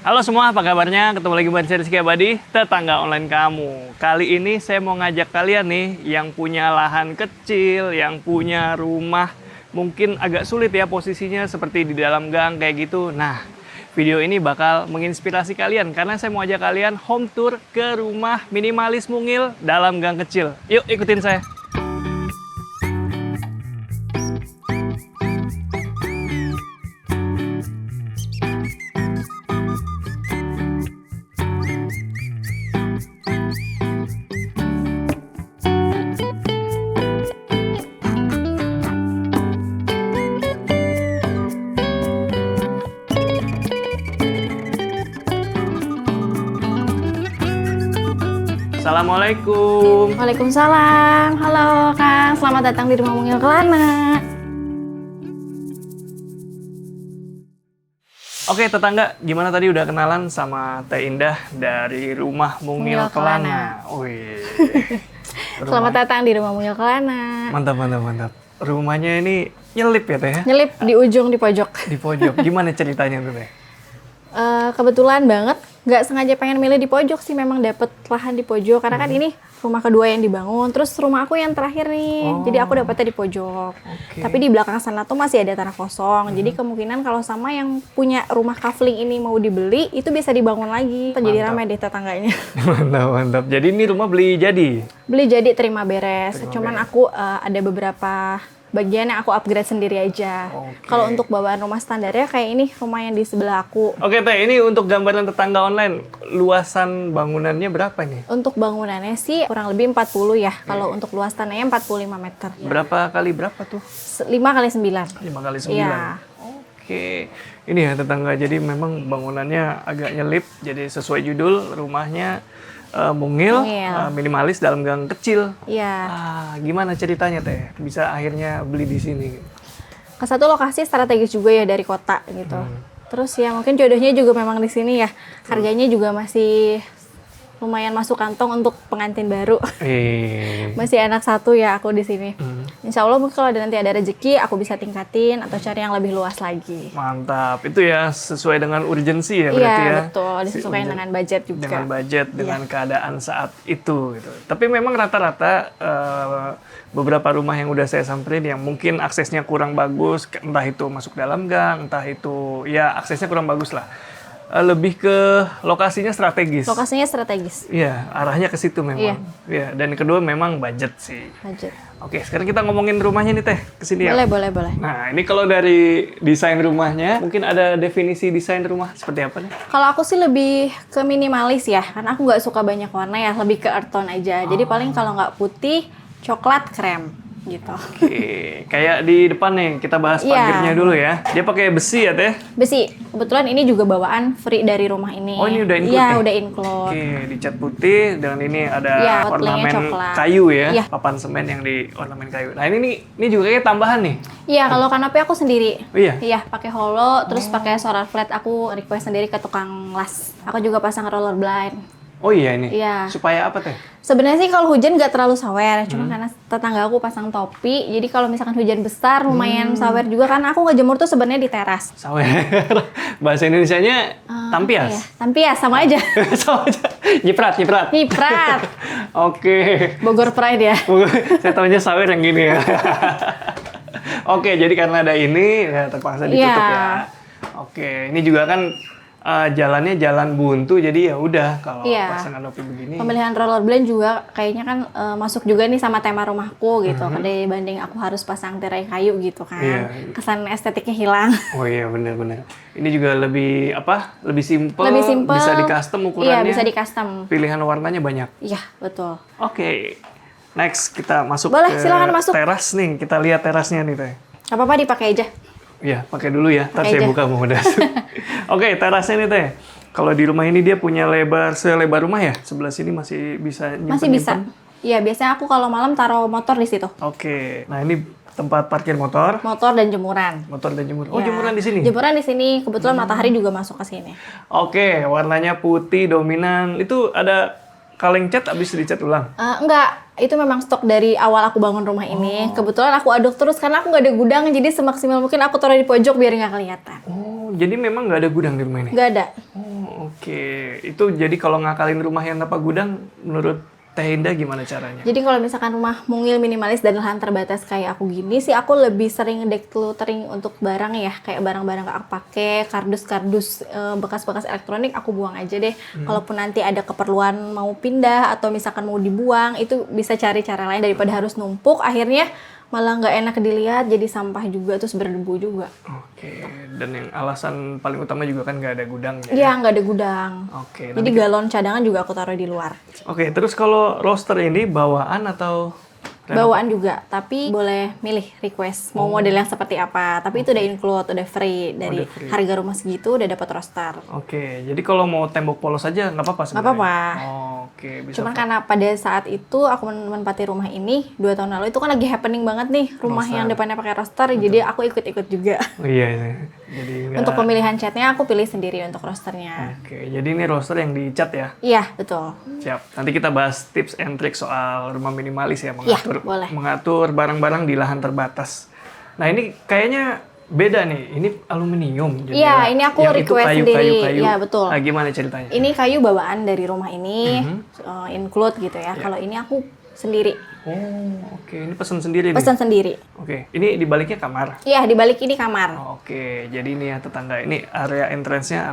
Halo semua, apa kabarnya? Ketemu lagi bareng saya Rizky Abadi, tetangga online kamu. Kali ini saya mau ngajak kalian nih yang punya lahan kecil, yang punya rumah mungkin agak sulit ya posisinya seperti di dalam gang kayak gitu. Nah, video ini bakal menginspirasi kalian karena saya mau ajak kalian home tour ke rumah minimalis mungil dalam gang kecil. Yuk ikutin saya. Assalamualaikum. Waalaikumsalam. Halo Kang, selamat datang di rumah Mungil Kelana. Oke tetangga, gimana tadi udah kenalan sama Teh Indah dari rumah Mungil Kelana? Wih. Selamat datang di rumah Mungil Kelana. Mantap, mantap, mantap. Rumahnya ini nyelip ya Teh ya? Nyelip di ujung, di pojok. Di pojok. Gimana ceritanya tuh Teh? Kebetulan banget, nggak sengaja pengen milih di pojok sih, memang dapet lahan di pojok. Karena kan ini rumah kedua yang dibangun, terus rumah aku yang terakhir nih. Jadi aku dapetnya di pojok. Tapi di belakang sana tuh masih ada tanah kosong. Jadi kemungkinan kalau sama yang punya rumah kafling ini mau dibeli, itu bisa dibangun lagi. Jadi ramai deh tetangganya. Mantap, mantap. Jadi ini rumah beli jadi? Beli jadi, terima beres. Cuman aku ada beberapa bagian yang aku upgrade sendiri aja. Kalau untuk bawaan rumah standarnya kayak ini rumah yang di sebelah aku. Oke Teh, ini untuk gambaran tetangga online, luasan bangunannya berapa nih? Untuk bangunannya sih kurang lebih 40 ya. Kalau untuk luas tanahnya 45 meter. Berapa kali berapa tuh? 5 kali 9. 5 kali 9. Iya. Oke, ini ya tetangga, jadi memang bangunannya agak nyelip, jadi sesuai judul rumahnya mungil, minimalis dalam gang kecil. Iya. Gimana ceritanya Teh? Bisa akhirnya beli di sini? Ke satu lokasi strategis juga ya dari kota gitu. Terus ya mungkin jodohnya juga memang di sini ya. Harganya juga masih lumayan masuk kantong untuk pengantin baru. Masih anak satu ya aku di sini. Insya Allah mungkin kalau nanti ada rezeki aku bisa tingkatin atau cari yang lebih luas lagi. Mantap, itu ya sesuai dengan urgensi ya berarti ya. Iya betul, disesuaikan dengan budget juga. Dengan budget, dengan keadaan saat itu gitu. Tapi memang rata-rata beberapa rumah yang udah saya samperin yang mungkin aksesnya kurang bagus, entah itu masuk dalam gang, entah itu ya aksesnya kurang bagus lah. Lebih ke lokasinya strategis. Lokasinya strategis. Iya, arahnya ke situ memang. Iya, dan kedua memang budget sih. Budget. Oke, sekarang kita ngomongin rumahnya nih Teh, kesini ya. Boleh. Nah, ini kalau dari desain rumahnya, mungkin ada definisi desain rumah seperti apa nih? Kalau aku sih lebih ke minimalis ya, karena aku nggak suka banyak warna ya, lebih ke earth tone aja. Jadi paling kalau nggak putih, coklat, krem gitu. Oke, kayak di depan nih, kita bahas pagarnya dulu ya. Dia pakai besi ya Teh? Besi. Kebetulan ini juga bawaan free dari rumah ini. Oh, ini udah include? Iya, udah include. Oke, dicat putih, dan ini ada ornamen kayu ya, papan semen yang di ornamen kayu. Nah ini juga kayak tambahan nih? Iya, kalau kanopi aku sendiri. Oh, iya? Iya, pakai holo, terus pakai solar flat aku request sendiri ke tukang las. Aku juga pasang roller blind. Oh iya ini? Iya. Supaya apa Teh? Sebenarnya sih kalau hujan nggak terlalu sawer, cuma karena tetangga aku pasang topi, jadi kalau misalkan hujan besar lumayan sawer juga, karena aku ngejemur tuh sebenarnya di teras. Sawer. Bahasa Indonesianya tampias? Iya. Tampias, sama aja. Sama aja. Nyiprat. Oke. Bogor Pride ya. Saya tahunya sawer yang gini ya. Oke, jadi karena ada ini, ya terpaksa ditutup ya. Oke, ini juga kan jalannya jalan buntu, jadi ya udah kalau pasang kanopi begini. Pemilihan roller blind juga kayaknya kan masuk juga nih sama tema rumahku gitu. Dibanding aku harus pasang tirai kayu gitu kan. Kesan estetiknya hilang. Oh iya benar. Ini juga lebih lebih simple. Bisa di custom ukurannya. Iya, bisa di custom. Pilihan warnanya banyak. Iya, betul. Oke. Next kita masuk silakan masuk. Teras nih. Kita lihat terasnya nih Teh. Gak apa-apa dipakai aja. Iya, pakai dulu ya. Ntar saya buka mudah. Oke, terasnya nih Teh. Kalau di rumah ini dia punya lebar selebar rumah ya? Sebelah sini masih bisa nyimpen? Masih bisa. Iya, biasanya aku kalau malam taruh motor di situ. Oke. Nah, ini tempat parkir motor. Motor dan jemuran. Oh, jemuran di sini? Jemuran di sini. Kebetulan matahari juga masuk ke sini. Oke, warnanya putih dominan. Itu ada kaleng cat habis dicat ulang? Enggak. Itu memang stok dari awal aku bangun rumah ini. Kebetulan aku aduk terus karena aku nggak ada gudang, jadi semaksimal mungkin aku taruh di pojok biar nggak kelihatan. Oh, jadi memang nggak ada gudang di rumah ini? Nggak ada. Oh, Oke, itu jadi kalau ngakalin rumah yang tanpa gudang, menurut Teh Indah gimana caranya? Jadi kalau misalkan rumah mungil minimalis dan lahan terbatas kayak aku gini sih, aku lebih sering decluttering untuk barang ya, kayak barang-barang gak aku pakai, kardus-kardus bekas-bekas elektronik aku buang aja deh. Kalaupun nanti ada keperluan mau pindah atau misalkan mau dibuang, itu bisa cari cara lain daripada harus numpuk. Akhirnya malah nggak enak dilihat, jadi sampah juga, terus berdebu juga. Oke, dan yang alasan paling utama juga kan nggak ada gudang ya? Iya, nggak ada gudang. Oke, Jadi galon cadangan juga aku taruh di luar. Oke, terus kalau roster ini bawaan atau Bawaan juga, tapi boleh milih request mau model yang seperti apa. Tapi itu udah include, udah free dari free. harga rumah segitu udah dapat roster. Oke, jadi kalau mau tembok polos aja nggak apa-apa Nggak sebenarnya? apa-apa. Oh, oke, bisa. Cuman karena pada saat itu aku menempati rumah ini 2 tahun lalu, itu kan lagi happening banget nih rumah yang depannya pakai roster, jadi aku ikut-ikut juga. Oh, iya, iya. Jadi nggak... Untuk pemilihan catnya aku pilih sendiri untuk rosternya. Oke, jadi ini roster yang dicat ya? Iya, betul. Siap. Nanti kita bahas tips and trick soal rumah minimalis ya, Iya, boleh. mengatur barang-barang di lahan terbatas. Nah, ini kayaknya beda nih. Ini aluminium. Iya, jendela. ini aku Yang itu request sendiri. Kayu. Iya, betul. Nah, gimana ceritanya? Ini kayu bawaan dari rumah ini, include gitu ya. Kalau ini aku sendiri, Oh, oke. Ini pesan sendiri nih. pesan sendiri. Oke. Ini di baliknya kamar. Iya, di balik ini kamar. Oke, jadi ini ya tetangga. Ini area entrance-nya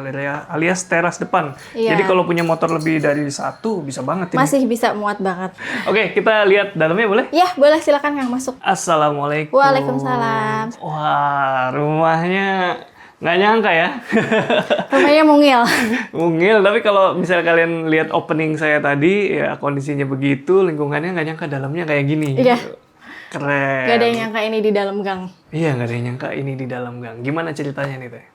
alias teras depan. Iya. Jadi kalau punya motor lebih dari satu, bisa banget ini. Masih bisa muat banget. Oke, kita lihat dalamnya boleh? Ya, boleh silakan Kang masuk. Assalamualaikum. Waalaikumsalam. Wah, rumahnya nggak nyangka ya. Rumahnya mungil. Mungil, tapi kalau misalnya kalian lihat opening saya tadi, ya kondisinya begitu, lingkungannya nggak nyangka dalamnya kayak gini. Iya. Keren. Gak ada yang nyangka ini di dalam gang. Iya, nggak ada yang nyangka ini di dalam gang. Gimana ceritanya nih, Teh?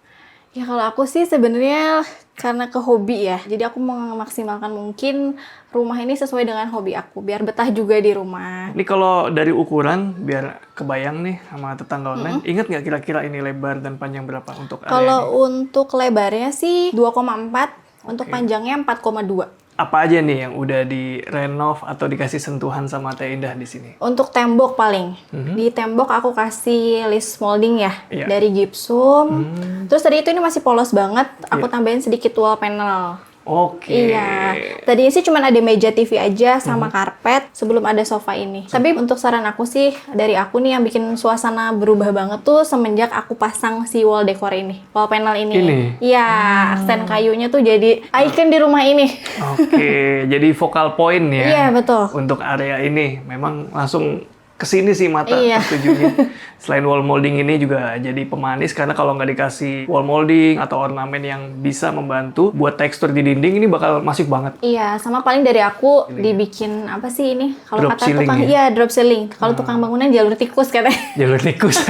Ya kalau aku sih sebenarnya karena ke hobi ya. Jadi aku memaksimalkan mungkin rumah ini sesuai dengan hobi aku. Biar betah juga di rumah. Ini kalau dari ukuran, biar kebayang nih sama tetangga online, ingat nggak kira-kira ini lebar dan panjang berapa untuk area ini? Kalau untuk lebarnya sih 2,4. Untuk panjangnya 4,2. Apa aja nih yang udah direnov atau dikasih sentuhan sama Teh Indah di sini? Untuk tembok paling. Di tembok aku kasih list molding ya. Iya. Dari gypsum. Terus tadi itu ini masih polos banget. Aku tambahin sedikit wall panel. Oke. Iya. Tadinya sih cuma ada meja TV aja sama karpet sebelum ada sofa ini. Tapi untuk saran aku sih, dari aku nih yang bikin suasana berubah banget tuh semenjak aku pasang si wall decor ini. Wall panel ini. Ini? Iya, aksen kayunya tuh jadi icon di rumah ini. Oke, jadi vokal point ya. Iya, betul. Untuk area ini memang langsung kesini sih mata Iya. tertujunya. Selain wall molding ini juga jadi pemanis karena kalau nggak dikasih wall molding atau ornamen yang bisa membantu buat tekstur di dinding ini bakal masif banget. Iya, sama paling dari aku dibikin apa sih ini? Kalau Drop kata ceiling tukang, ya? iya drop ceiling. Kalau tukang bangunan jalur tikus katanya. Jalur tikus.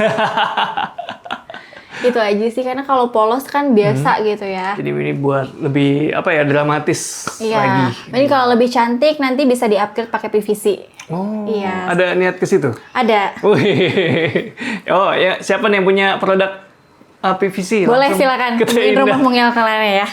Gitu aja sih, karena kalau polos kan biasa gitu ya. Jadi ini buat lebih apa ya, dramatis Iya. lagi. Ini kalau lebih cantik nanti bisa di-upgrade pakai PVC. Oh, Iya. ada niat ke situ? Ada. Wih. Oh ya, siapa nih yang punya produk PVC? Boleh Langsung silakan ke Teh bikin Indah. rumah mungil kalian ya.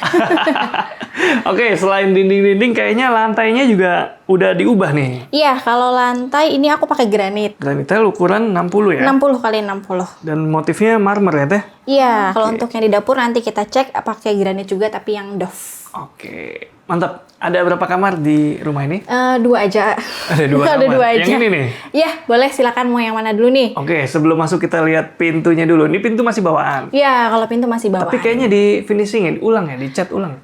Oke, selain dinding-dinding, kayaknya lantainya juga udah diubah nih. Iya, kalau lantai ini aku pakai granit. Granit tile ukuran 60 ya? 60 kali 60. Dan motifnya marmer ya, Teh? Iya, kalau untuk yang di dapur nanti kita cek pakai granit juga tapi yang doff. Oke, mantap. Ada berapa kamar di rumah ini? 2 aja. Ada 2 Ada kamar. 2 aja. Yang ini nih? Iya, boleh silakan mau yang mana dulu nih? Oke, sebelum masuk kita lihat pintunya dulu. Ini pintu masih bawaan. Iya, kalau pintu masih bawah. Tapi kayaknya di finishingin, ulang ya, dicat ulang.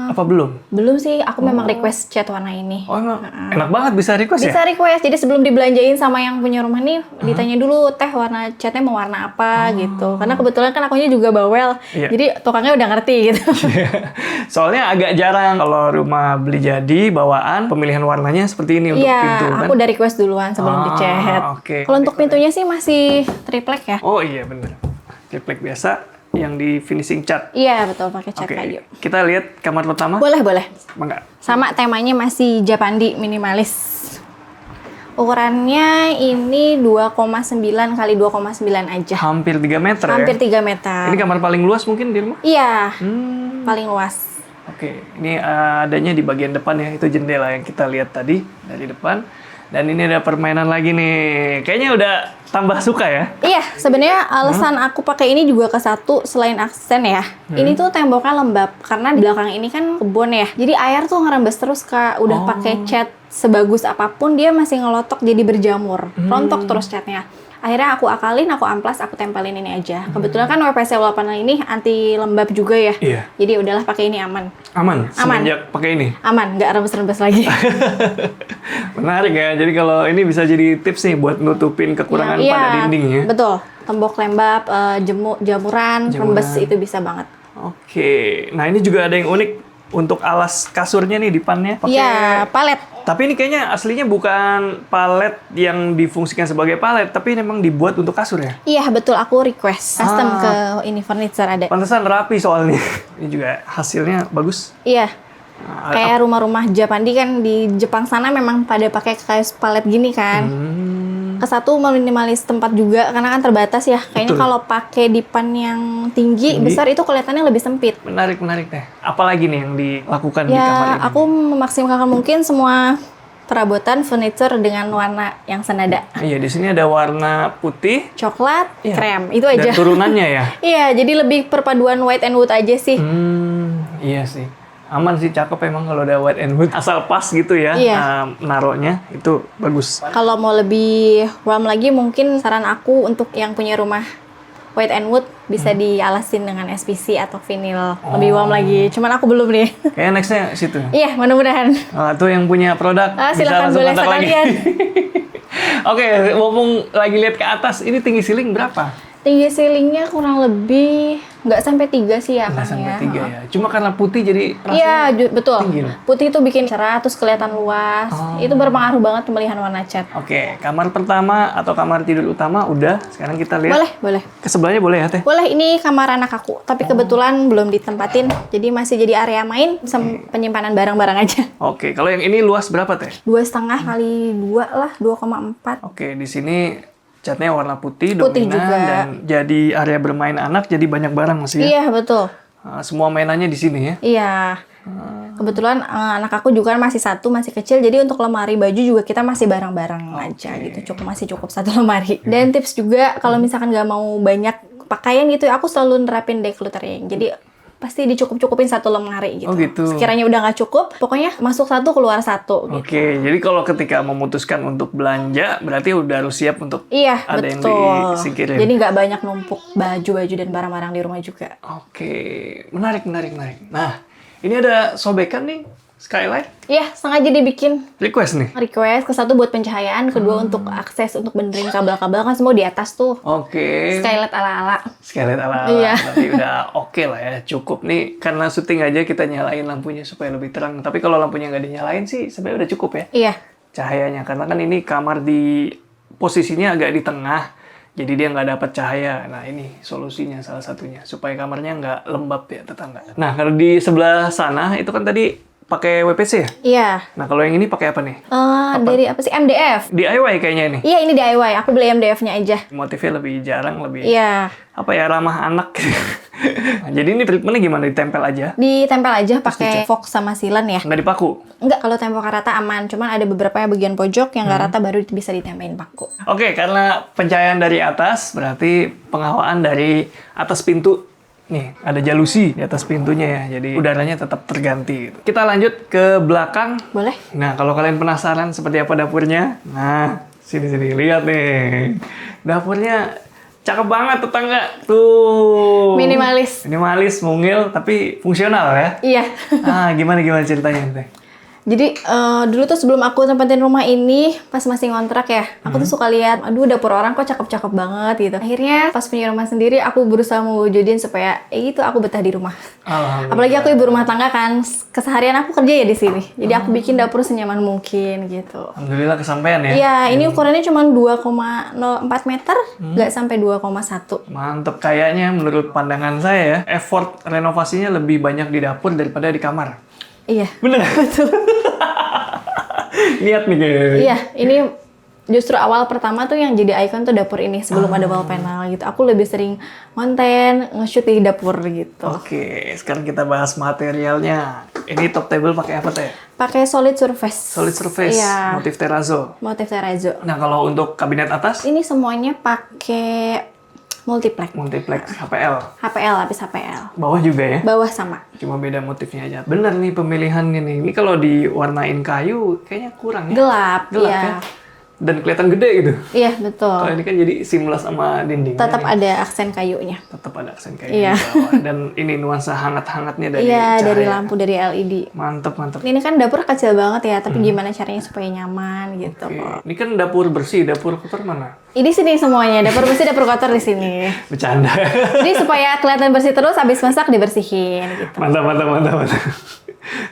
Apa belum? Belum sih, aku memang request cat warna ini. Oh, emang enak banget bisa request ya? Bisa request, jadi sebelum dibelanjain sama yang punya rumah nih, ditanya dulu, Teh warna catnya mau warna apa gitu. Karena kebetulan kan akunya juga bawel, Iya. jadi tukangnya udah ngerti gitu. Soalnya agak jarang kalau rumah beli jadi bawaan pemilihan warnanya seperti ini untuk pintu Iya, kan. aku udah request duluan sebelum dicat. Oke. Kalau untuk pintunya sih masih triplek ya? Oh iya bener. Triplek biasa yang di finishing cat. Iya, betul, pakai cat Oke. kayu. Kita lihat kamar pertama. Boleh, boleh. Enggak. Sama temanya masih Japandi minimalis. Ukurannya ini 2,9 kali 2,9 aja. Hampir 3 meter Hampir ya. 3 meter. Ini kamar paling luas mungkin di rumah? Iya, Hmm. paling luas. Oke, ini adanya di bagian depan ya, itu jendela yang kita lihat tadi dari depan. Dan ini ada permainan lagi nih. Kayaknya udah tambah suka ya? Iya, sebenarnya alasan aku pakai ini juga ke satu selain aksen ya. Ini tuh temboknya lembab karena di belakang ini kan kebun ya. Jadi air tuh ngerembes terus Kak. Udah pakai cat sebagus apapun dia masih ngelotok jadi berjamur. Rontok terus catnya. Akhirnya aku akalin, aku amplas, aku tempelin ini aja. Kebetulan kan WPC 8 ini anti lembab juga ya. Iya. Jadi udahlah pakai ini aman. Aman? Semenjak pakai ini? Aman, nggak rembes-rembes lagi. Menarik ya. Jadi kalau ini bisa jadi tips nih buat nutupin kekurangan Iya, pada dinding ya. betul. Tembok lembab, jamuran, rembes itu bisa banget. Oke. Nah ini juga ada yang unik. Untuk alas kasurnya nih depannya pakai. Iya, palet. Tapi ini kayaknya aslinya bukan palet yang difungsikan sebagai palet, tapi memang dibuat untuk kasur ya? Iya, betul. Aku request custom ke ini furniture ada. Pantesan rapi soalnya. Ini juga hasilnya bagus. Iya. Nah, Kayak rumah-rumah Japandi kan di Jepang sana memang pada pakai kayak palet gini kan. Kesatu meminimalis tempat juga karena kan terbatas ya. Kayaknya Betul. kalau pakai dipan yang tinggi, besar itu kelihatannya lebih sempit. Menarik deh. Apalagi nih yang dilakukan di kamar Ya, ini? aku memaksimalkan mungkin semua perabotan furniture dengan warna yang senada. Iya, di sini ada warna putih. Coklat, Iya. krem, itu aja. Dan turunannya ya? Iya, jadi lebih perpaduan white and wood aja sih. Iya sih. Aman sih, cakep emang kalau ada white and wood. Asal pas gitu ya, Iya. naruhnya itu bagus. Kalau mau lebih warm lagi, mungkin saran aku untuk yang punya rumah white and wood bisa dialasin dengan SPC atau vinil. Lebih warm lagi. Cuman aku belum nih. Kayaknya nextnya situ. Iya, mudah-mudahan. Tuh yang punya produk bisa Silakan langsung boleh kontak lagi. sekalian. Oke, mumpung lagi lihat ke atas, ini tinggi ceiling berapa? Tinggi ceilingnya kurang lebih nggak sampai 3 sih ya Nggak kan sampai ya. 3 ya. Cuma karena putih jadi Iya, rasanya betul. tinggi loh. Putih itu bikin cerah, terus kelihatan luas. Itu berpengaruh banget pemilihan warna cat. Oke, kamar pertama atau kamar tidur utama udah. Sekarang kita lihat. Boleh, boleh. Ke sebelahnya boleh ya, Teh? Boleh, ini kamar anak aku. Tapi kebetulan belum ditempatin. Jadi masih jadi area main, penyimpanan barang-barang aja. Oke, kalau yang ini luas berapa, Teh? 2,5 kali 2 lah, 2,4. Oke, di sini catnya warna putih, Putih dominan, juga. dan jadi area bermain anak, jadi banyak barang masih ya. Iya, betul. Semua mainannya di sini ya. Iya. Kebetulan anak aku juga masih satu, masih kecil. Jadi untuk lemari baju juga kita masih barang-barang aja gitu. Masih cukup satu lemari. Dan tips juga kalau misalkan nggak mau banyak pakaian gitu, aku selalu nerapin decluttering. Jadi pasti dicukup-cukupin satu lemari gitu. Oh, gitu. Sekiranya udah nggak cukup, pokoknya masuk satu keluar satu. Gitu. Oke, jadi kalau ketika memutuskan untuk belanja, berarti udah harus siap untuk Iya, ada yang betul. disingkirin. Jadi nggak banyak numpuk baju-baju dan barang-barang di rumah juga. Oke, menarik. Nah, ini ada sobekan nih, skylight. Iya, sengaja dibikin Request nih. request. Ke satu buat pencahayaan, kedua untuk akses untuk benerin kabel-kabel kan semua di atas tuh. Oke. Skylight ala-ala. Skylight ala-ala. Iya. Berarti udah oke lah ya, cukup nih. Karena syuting aja kita nyalain lampunya supaya lebih terang. Tapi kalau lampunya nggak dinyalain sih sebenarnya udah cukup ya. Iya. Cahayanya, karena kan ini kamar di posisinya agak di tengah. Jadi dia nggak dapat cahaya. Nah ini solusinya salah satunya. Supaya kamarnya nggak lembab ya tetangga. Nah kalau di sebelah sana itu kan tadi pakai WPC ya? Iya. Nah kalau yang ini pakai apa nih? Dari apa sih? MDF. DIY kayaknya ini. Iya, ini DIY. Aku beli MDF-nya aja. Motifnya lebih jarang, lebih Iya. apa ya, ramah anak. Nah, jadi ini treatmentnya gimana? Ditempel aja? Ditempel aja pakai Fox sama silan ya. Nggak dipaku? Enggak, kalau tembok rata aman. Cuman ada beberapa yang bagian pojok yang nggak rata baru bisa ditempelin paku. Oke, karena pencahayaan dari atas berarti penghawaan dari atas pintu. Nih, ada jalusi di atas pintunya ya. Jadi udaranya tetap terganti. Kita lanjut ke belakang. Boleh? Nah, kalau kalian penasaran seperti apa dapurnya, nah, sini lihat nih. Dapurnya cakep banget tetangga. Tuh. Minimalis. Minimalis, mungil, tapi fungsional ya. Iya. Gimana ceritanya Teh? Jadi dulu tuh sebelum aku tempatin rumah ini pas masih ngontrak ya, aku tuh suka lihat, aduh dapur orang kok cakep-cakep banget gitu. Akhirnya pas punya rumah sendiri aku berusaha mewujudin supaya itu aku betah di rumah. Alhamdulillah. Apalagi aku ibu rumah tangga kan, keseharian aku kerja ya di sini. Jadi aku bikin dapur senyaman mungkin gitu. Alhamdulillah kesampaian ya. Iya, ini ukurannya cuma 2,04 meter, nggak sampai 2,1. Mantep, kayaknya menurut pandangan saya ya, effort renovasinya lebih banyak di dapur daripada di kamar. Iya. Bener? Betul. Lihat nih kayaknya. Iya, ini justru awal pertama tuh yang jadi ikon tuh dapur ini sebelum ada wall panel gitu. Aku lebih sering konten, nge-shoot di dapur gitu. Oke, sekarang kita bahas materialnya. Ini top table pakai apa Teh? Pakai solid surface. Solid surface, Iya. motif terrazzo. Motif terrazzo. Nah, kalau untuk kabinet atas, Ini semuanya pakai multiplex. multiplex HPL. HPL, lapis HPL. Bawah juga ya? Bawah sama. Cuma beda motifnya aja. Bener nih pemilihannya nih. Ini kalau diwarnain kayu, kayaknya kurang ya? Gelap, Gelap iya. ya? Dan kelihatan gede gitu. Iya, betul. Kalau ini kan jadi seamless sama dindingnya. Tetap nih. ada aksen kayunya. Tetap ada aksen kayu Iya. di bawah. Dan ini nuansa hangat-hangatnya dari Iya, dari cahaya. lampu, dari LED. Mantep, mantep. Ini kan dapur kecil banget ya, tapi gimana caranya supaya nyaman gitu. Oke. Ini kan dapur bersih, dapur kotor mana? Ini sini semuanya, dapur bersih, dapur kotor di sini. Bercanda. Jadi supaya kelihatan bersih terus, habis masak dibersihin gitu. Mantap, mantap, mantap, mantap.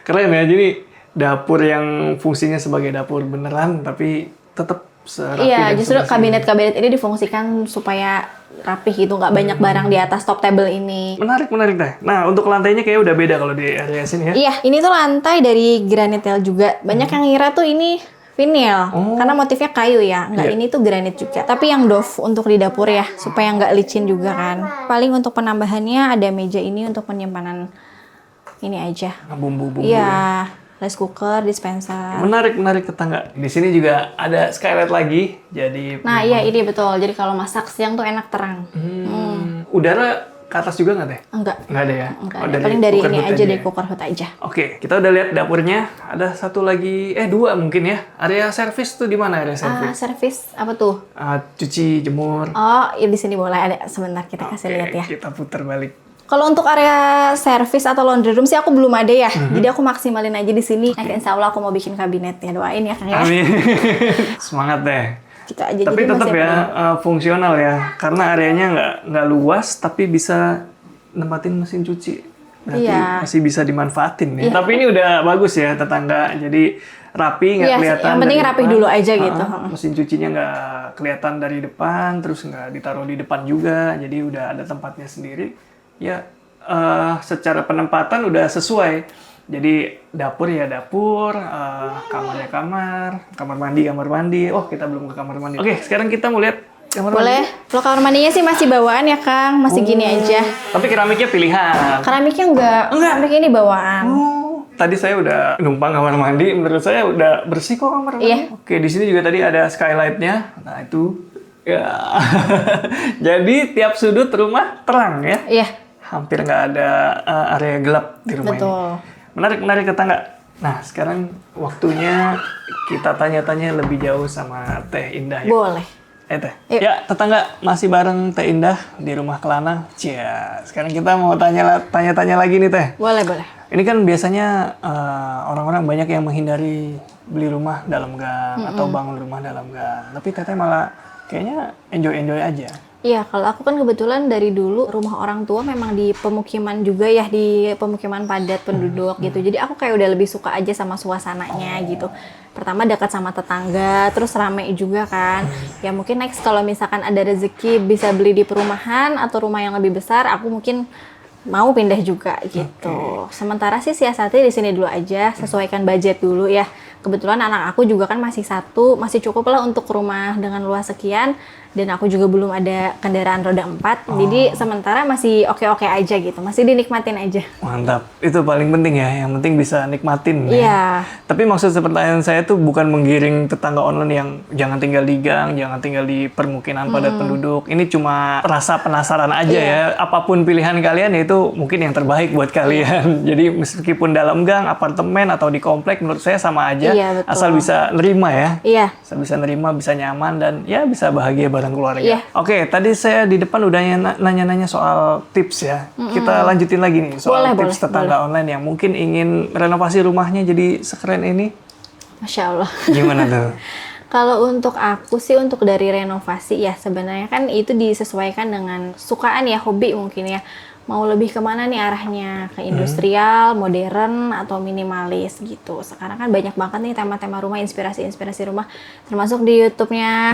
Keren ya, jadi dapur yang fungsinya sebagai dapur beneran, tapi tetap serapi Iya, dan justru sebersih. kabinet-kabinet ini difungsikan supaya rapih gitu, nggak banyak barang di atas top table ini. Menarik, menarik deh. Nah, untuk lantainya kayak udah beda kalau di area sini ya. Iya, ini tuh lantai dari granit tile juga. Banyak yang ngira tuh ini vinil, karena motifnya kayu ya. Nggak, Iya. ini tuh granit juga. Tapi yang doff untuk di dapur ya, supaya nggak licin juga kan. Paling untuk penambahannya ada meja ini untuk penyimpanan ini aja. Nah, bumbu-bumbu. Iya, rice cooker, dispenser. Menarik, menarik tetangga. Di sini juga ada skylight lagi. Jadi Nah, iya ini betul. Jadi kalau masak siang tuh enak terang. udara ke atas juga nggak teh? Enggak. Nggak ada ya? Enggak Oh, ada. Paling dari cooker ini hood aja, dari ya? cooker hood aja. Oke, kita udah lihat dapurnya. Ada satu lagi, dua mungkin ya. Area servis tuh di mana area servis? Servis apa tuh? Cuci, jemur. Oh, ya di sini boleh ada. Sebentar kita kasih lihat ya. Kita putar balik. Kalau untuk area servis atau laundry room sih aku belum ada ya. Jadi aku maksimalin aja di sini. Nah, insya Allah aku mau bikin kabinet ya. Doain ya Kang ya. Amin. Semangat deh. Gitu aja. Tapi Jadi tetap masih ya ada. fungsional ya, karena areanya nggak luas, tapi bisa nempatin mesin cuci. Berarti Iya. masih bisa dimanfaatin ya. Tapi ini udah bagus ya tetangga, jadi rapi nggak Iya, kelihatan. yang penting dari rapih depan. dulu aja gitu. Mesin cucinya nggak kelihatan dari depan, terus nggak ditaruh di depan juga, jadi udah ada tempatnya sendiri. Ya secara penempatan udah sesuai. Jadi dapur ya dapur, kamar ya kamar, kamar mandi. Oh, kita belum ke kamar mandi. Oke, sekarang kita mau lihat kamar Boleh. Kalau kamar mandinya sih masih bawaan ya Kang. Masih gini aja. mandi. Tapi keramiknya pilihan. Keramiknya enggak. Keramik ini bawaan. Oh, tadi saya udah numpang kamar mandi. Menurut saya udah bersih kok kamar mandi. Iya. Oke, di sini juga tadi ada skylight-nya. Nah, itu ya. Jadi tiap sudut rumah terang ya. Iya, Hampir nggak ada area gelap di rumah ini. betul. Menarik tetangga. Nah, sekarang waktunya kita tanya-tanya lebih jauh sama Teh Indah ya. Boleh. Teh. Yuk. Ya, tetangga masih bareng Teh Indah di rumah Kelana. Cia, sekarang kita mau tanya-tanya lagi nih Teh. Boleh, boleh. Ini kan biasanya orang-orang banyak yang menghindari beli rumah dalam gang atau bangun rumah dalam gang. Tapi Teteh malah kayaknya enjoy aja. Iya, kalau aku kan kebetulan dari dulu rumah orang tua memang di pemukiman juga ya, di pemukiman padat penduduk gitu. Jadi aku kayak udah lebih suka aja sama suasananya gitu. Pertama dekat sama tetangga, terus rame juga kan. Ya mungkin next kalau misalkan ada rezeki bisa beli di perumahan atau rumah yang lebih besar, aku mungkin mau pindah juga gitu. Sementara sih siasatnya di sini dulu aja, sesuaikan budget dulu ya. Kebetulan anak aku juga kan masih satu, masih cukup lah untuk rumah dengan luas sekian. Dan aku juga belum ada kendaraan roda 4, jadi sementara masih oke-oke aja gitu, masih dinikmatin aja. Mantap, itu paling penting ya. Yang penting bisa nikmatin ya. Iya. Tapi maksud pertanyaan saya tuh bukan menggiring tetangga online yang jangan tinggal di gang, jangan tinggal di permukiman padat penduduk. Ini cuma rasa penasaran aja ya. Apapun pilihan kalian ya itu mungkin yang terbaik buat kalian. Jadi meskipun dalam gang, apartemen atau di komplek, menurut saya sama aja. Iya, betul. Asal bisa nerima ya. Iya. Asal bisa nerima, bisa nyaman dan ya bisa bahagia bareng keluarga. Iya. Oke, tadi saya di depan udah nanya-nanya soal tips ya. Kita lanjutin lagi nih soal Boleh, tips tetangga online yang mungkin ingin renovasi rumahnya jadi sekeren ini. Masya Allah. Gimana tuh? Kalau untuk aku sih, untuk dari renovasi ya sebenarnya kan itu disesuaikan dengan sukaan ya, hobi mungkin ya. Mau lebih kemana nih arahnya? Ke industrial, modern, atau minimalis gitu. Sekarang kan banyak banget nih tema-tema rumah, inspirasi-inspirasi rumah. Termasuk di YouTube-nya.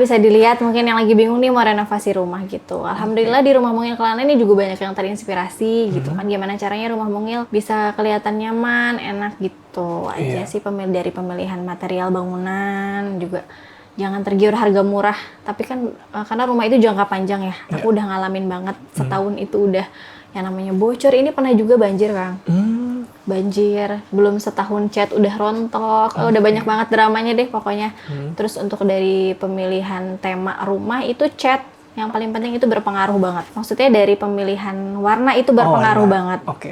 Bisa dilihat mungkin yang lagi bingung nih mau renovasi rumah gitu. Alhamdulillah di Rumah Mungil Kelana ini juga banyak yang terinspirasi gitu kan. Gimana caranya rumah mungil bisa kelihatan nyaman, enak gitu aja sih. Dari pemilihan material bangunan juga. Jangan tergiur harga murah, tapi kan karena rumah itu jangka panjang ya. Aku udah ngalamin banget setahun itu udah yang namanya bocor. Ini pernah juga banjir, Kang. banjir, belum setahun cat udah rontok, udah banyak banget dramanya deh pokoknya. Terus untuk dari pemilihan tema rumah itu cat yang paling penting itu berpengaruh banget. Maksudnya dari pemilihan warna itu berpengaruh banget. Oke.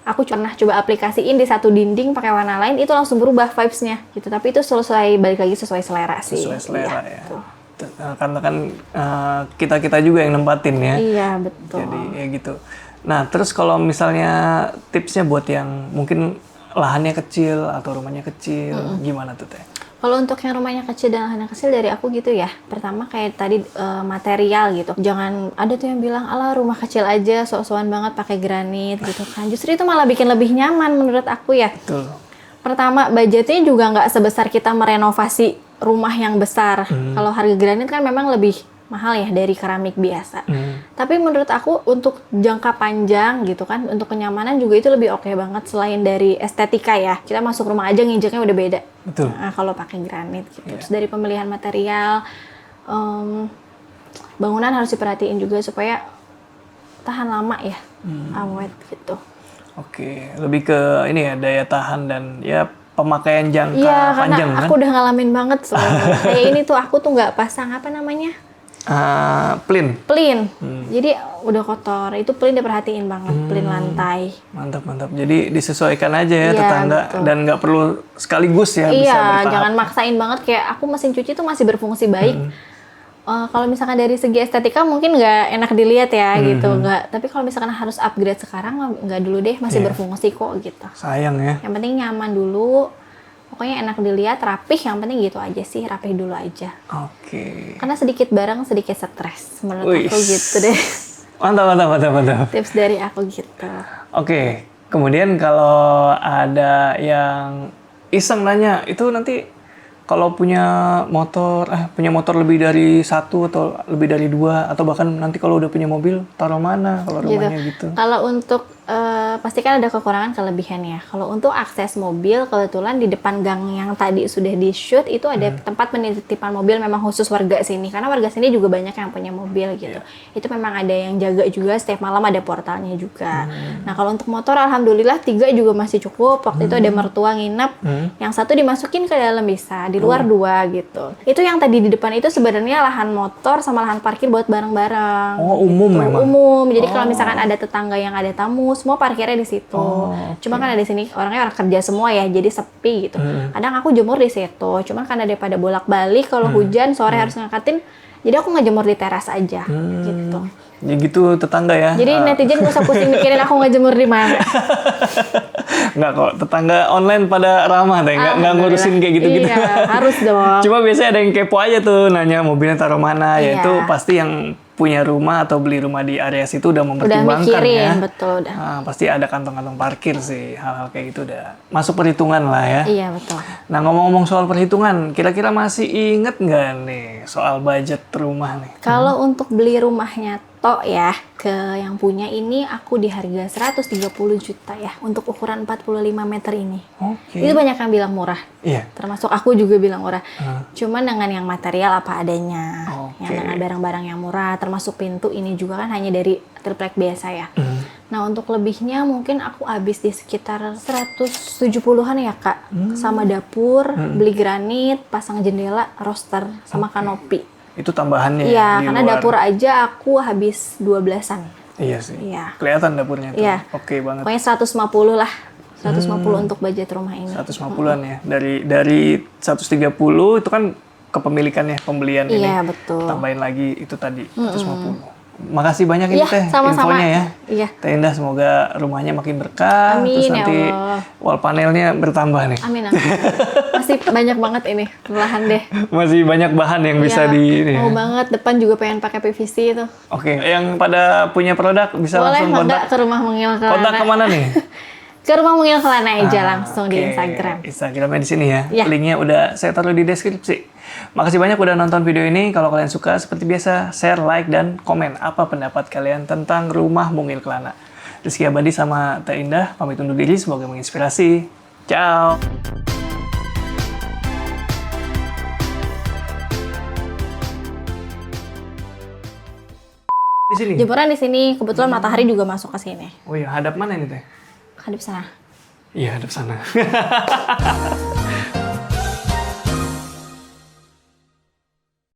Aku pernah coba aplikasiin di satu dinding pakai warna lain, itu langsung berubah vibes-nya gitu. Tapi itu sesuai, balik lagi sesuai selera sih. Sesuai selera Iya, ya. betul. Karena kan kita juga yang nempatin ya. Iya, betul. Jadi ya gitu. Nah, terus kalau misalnya tipsnya buat yang mungkin lahannya kecil atau rumahnya kecil, gimana tuh Teh? Kalau untuk yang rumahnya kecil dan lahannya kecil dari aku gitu ya. Pertama kayak tadi material gitu. Jangan ada tuh yang bilang, "Alah, rumah kecil aja sok-sokan banget pakai granit" gitu kan. Justru itu malah bikin lebih nyaman menurut aku ya. Betul. Pertama, budgetnya juga nggak sebesar kita merenovasi rumah yang besar. Kalau harga granit kan memang lebih mahal ya dari keramik biasa. Tapi menurut aku untuk jangka panjang gitu kan, untuk kenyamanan juga itu lebih oke banget selain dari estetika ya. Kita masuk rumah aja nginjeknya udah beda. Betul. Nah, kalau pakai granit gitu. Terus dari pemilihan material, bangunan harus diperhatiin juga supaya tahan lama ya, awet gitu. Oke, lebih ke ini ya daya tahan dan ya pemakaian jangka Iya, karena panjang kan? aku udah ngalamin banget soalnya. Kayak ini tuh aku tuh nggak pasang apa namanya? Plin. Jadi udah kotor. Itu plin diperhatiin banget, plin lantai. Mantap. Jadi disesuaikan aja ya Iya, tetangga betul. dan nggak perlu sekaligus ya, bisa Iya, bertahap. jangan maksain banget kayak aku mesin cuci tuh masih berfungsi baik. Kalau misalkan dari segi estetika mungkin nggak enak dilihat ya gitu, nggak. Tapi kalau misalkan harus upgrade sekarang nggak dulu deh, masih berfungsi kok gitu. Sayang ya. Yang penting nyaman dulu. Pokoknya enak dilihat, rapih, yang penting gitu aja sih, rapih dulu aja. Oke. Karena sedikit barang, sedikit stres. Menurut Wih. aku gitu deh. Mantap. Tips dari aku gitu. Oke. Kemudian kalau ada yang iseng nanya, itu nanti kalau punya motor lebih dari satu atau lebih dari dua, atau bahkan nanti kalau udah punya mobil, taruh mana kalau rumahnya gitu? Kalau untuk pasti kan ada kekurangan kelebihan ya. Kalau untuk akses mobil, kebetulan di depan gang yang tadi sudah di shoot itu ada tempat penitipan mobil memang khusus warga sini. Karena warga sini juga banyak yang punya mobil gitu. Itu memang ada yang jaga juga, setiap malam ada portalnya juga. Nah kalau untuk motor, alhamdulillah 3 juga masih cukup. Waktu itu ada mertua nginep, yang satu dimasukin ke dalam bisa, di luar 2 gitu. Itu yang tadi di depan itu sebenarnya lahan motor sama lahan parkir buat barang-barang. Oh, umum gitu. memang? Umum. Jadi kalau misalkan ada tetangga yang ada tamu, semua parkirnya di situ. Cuma kan di sini orangnya orang kerja semua ya, jadi sepi gitu. Kadang aku jemur di situ. Cuma karena daripada bolak-balik kalau hujan sore harus ngangkatin, jadi aku ngejemur di teras aja gitu. Ya gitu tetangga ya. Jadi netizen gak usah pusing mikirin aku ngejemur di mana. Nggak kok, tetangga online pada ramah deh, nggak ngurusin kayak gitu-gitu. Iya, harus dong. Cuma biasanya ada yang kepo aja tuh, nanya mobilnya taruh mana, Iya. yaitu pasti yang punya rumah atau beli rumah di area situ udah Udah mempertimbangkan mikirin, ya. betul udah. Nah, pasti ada kantong-kantong parkir sih, hal-hal kayak gitu udah masuk perhitungan lah ya. Iya, betul. Nah ngomong-ngomong soal perhitungan, kira-kira masih inget nggak nih soal budget rumah nih? Kalau untuk beli rumahnya tok ya, ke yang punya ini aku di harga 130 juta ya untuk ukuran 45 meter ini. Oke. Itu banyak yang bilang murah. Iya. Termasuk aku juga bilang murah. Cuman dengan yang material apa adanya. Oke. Yang dengan barang-barang yang murah, termasuk pintu ini juga kan hanya dari triplek biasa ya. Nah, untuk lebihnya mungkin aku habis di sekitar 170-an ya, Kak. Sama dapur, beli granit, pasang jendela, roster, sama kanopi. Itu tambahannya Iya, di karena luar. dapur aja aku habis 12-an. Iya sih. Iya. Kelihatan dapurnya tuh. Iya. Oke banget. Pokoknya 150 lah. 150 untuk budget rumah ini. 150-an ya. Dari 130 itu kan kepemilikannya, pembelian ini. Iya, betul. Tambahin lagi itu tadi 150. Makasih banyak ini Iya, Teh sama-sama. infonya ya. Iya. Teh Indah semoga rumahnya makin berkah. Amin, Terus ya nanti Allah. wall panelnya bertambah nih. Amin, amin. Masih banyak banget ini, perlahan deh. Masih banyak bahan yang bisa Iya, di ini. mau Ya. banget, depan juga pengen pakai PVC itu. Oke, yang pada punya produk bisa Boleh langsung mangga kontak. ke rumah Mungil Kelana. Kontak kemana nih? Ke rumah Mungil Kelana aja langsung di Oke, Instagram. Instagramnya di sini ya. Iya. Linknya udah saya taruh di deskripsi. Makasih banyak udah nonton video ini. Kalau kalian suka, seperti biasa, share, like, dan komen apa pendapat kalian tentang rumah Mungil Kelana. Rizky Abadi sama Teh Indah pamit undur diri. Semoga menginspirasi. Ciao. Di sini. Jemuran di sini, kebetulan matahari juga masuk ke sini. Oh iya, hadap mana ini Teh? Hadap sana. Iya, hadap sana.